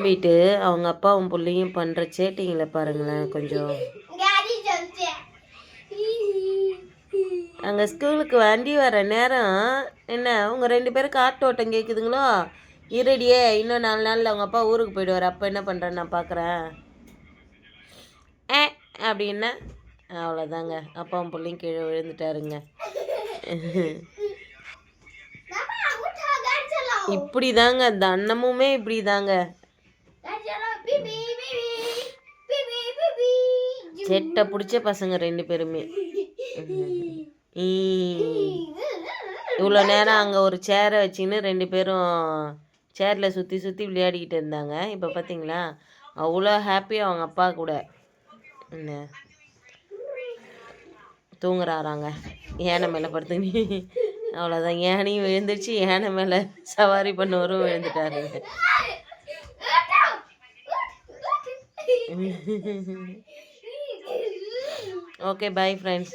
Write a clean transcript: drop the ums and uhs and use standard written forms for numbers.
வீட்டு அவங்க அப்பாவும் பிள்ளையும் பண்ணுற சேட்டிங்களை பாருங்களேன் கொஞ்சம். அங்கே ஸ்கூலுக்கு வண்டி வர நேரம் என்ன உங்கள் 2 பேருக்கு ஆட்டோட்டம் கேட்குதுங்களோ? இருடியே இன்னும் 4 நாளில் அவங்க அப்பா ஊருக்கு போயிடுவார். அப்போ என்ன பண்ணுறேன்னு நான் பார்க்குறேன். அப்படின்னா அவ்வளோதாங்க, அப்பாவும் பிள்ளையும் கீழே விழுந்துட்டாருங்க. இப்படி தாங்க அந்த அண்ணமுமே இப்படி தாங்க செட்டை பிடிச்ச பசங்க 2 பேருமே. இவ்வளோ நேரம் அங்கே ஒரு சேரை வச்சுன்னு 2 பேரும் சேரில் சுற்றி சுற்றி விளையாடிக்கிட்டு இருந்தாங்க. இப்போ பார்த்தீங்களா அவ்வளோ ஹாப்பியாக அவங்க அப்பா கூட என்ன தூங்குறாராங்க யானை மேலே படுத்துங்க. அவ்வளோதான், யானையும் விழுந்துருச்சு, யானை மேலே சவாரி பண்ணவரும் விழுந்துட்டாருங்க. Okay, bye friends.